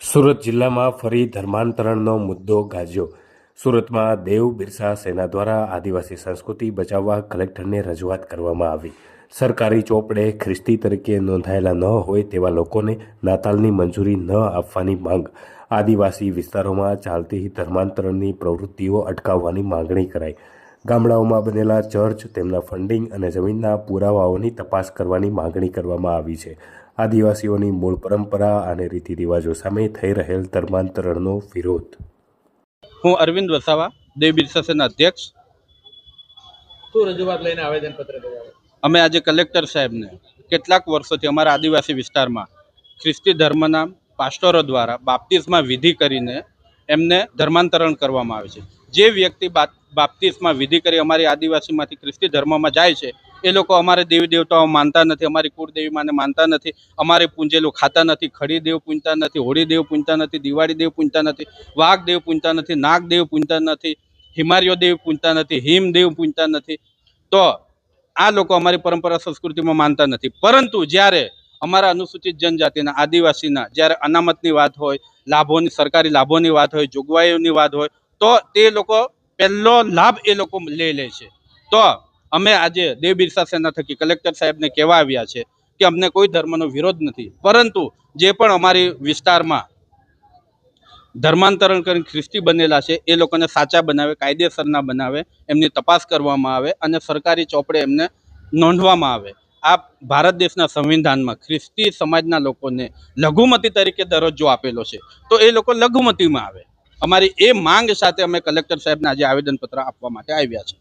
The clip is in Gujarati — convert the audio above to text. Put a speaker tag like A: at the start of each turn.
A: સુરત જિલ્લામાં ફરી ધર્માંતરણનો મુદ્દો ગાજ્યો। સુરતમાં દેવ બિરસા સેના દ્વારા આદિવાસી સંસ્કૃતિ બચાવવા કલેક્ટરને રજૂઆત કરવામાં આવી। સરકારી ચોપડે ખ્રિસ્તી તરીકે નોંધાયેલા ન હોય તેવા લોકોને નાતાલની મંજૂરી ન આપવાની માંગ। આદિવાસી વિસ્તારોમાં ચાલતી ધર્માંતરણની પ્રવૃત્તિઓ અટકાવવાની માંગણી કરાઈ। ગામડાઓમાં બનેલા ચર્ચ, તેમના ફંડિંગ અને જમીનના પુરાવાઓની તપાસ કરવાની માંગણી કરવામાં આવી છે। આદિવાસીઓની મૂળ પરંપરા અને રીતિ રિવાજો સામે થઈ રહેલ ધર્માંતરણનો વિરોધ।
B: હું અરવિંદ વસાવા, દેવ બિરસા સેના અધ્યક્ષ।
C: શું રજૂઆત લઈને આવેદનપત્ર કર્યા?
B: અમે આજે કલેક્ટર સાહેબને કેટલાક વર્ષોથી અમારા આદિવાસી વિસ્તારમાં ખ્રિસ્તી ધર્મના પાસ્ટરો દ્વારા બાપ્તિસ્મા વિધિ કરીને એમને ધર્માંતરણ કરવામાં આવે છે। જે વ્યક્તિ બાપ્તિસ્મા વિધિ કરી અમારી આદિવાસીમાંથી ખ્રિસ્તી ધર્મમાં જાય છે એ લોકો અમારે દેવી દેવતાઓ માનતા નથી, અમારી કુળદેવી માને માનતા નથી, અમારે પૂંજેલું ખાતા નથી, ખડી દેવ પૂંજતા નથી, હોળી દેવ પૂંજતા નથી, દિવાળી દેવ પૂંજતા નથી, વાઘ દેવ પૂંજતા નથી, નાગ દેવ પૂંજતા નથી, હિમાર્યો દેવ પૂંજતા નથી, હિમ દેવ પૂંજતા નથી। તો આ લોકો અમારી પરંપરા સંસ્કૃતિમાં માનતા નથી। પરંતુ જ્યારે અમારા અનુસૂચિત જનજાતિના આદિવાસીના જ્યારે અનામતની વાત હોય, લાભોની, સરકારી લાભોની વાત હોય, જોગવાઈઓની વાત હોય, તો તે લોકો પહેલો લાભ એ લોકો લઈ લે છે। તો અમે આજે દેવ બિરસા સેના થકી કલેક્ટર સાહેબને કહેવા આવ્યા છે કે અમને કોઈ ધર્મનો વિરોધ નથી, પરંતુ જે પણ અમારી વિસ્તારમાં ધર્માંતરણ કરીને ખ્રિસ્તી બનેલા છે એ લોકોને સાચા બનાવે, કાયદેસરના બનાવે, એમની તપાસ કરવામાં આવે અને સરકારી ચોપડે એમને નોંધવામાં આવે। આ ભારત દેશના સંવિધાનમાં ખ્રિસ્તી સમાજના લોકોને લઘુમતી તરીકે દરજ્જો આપેલો છે, તો એ લોકો લઘુમતીમાં આવે। અમારી એ માંગ સાથે અમે કલેક્ટર સાહેબને આજે આવેદનપત્ર આપવા માટે આવ્યા છે।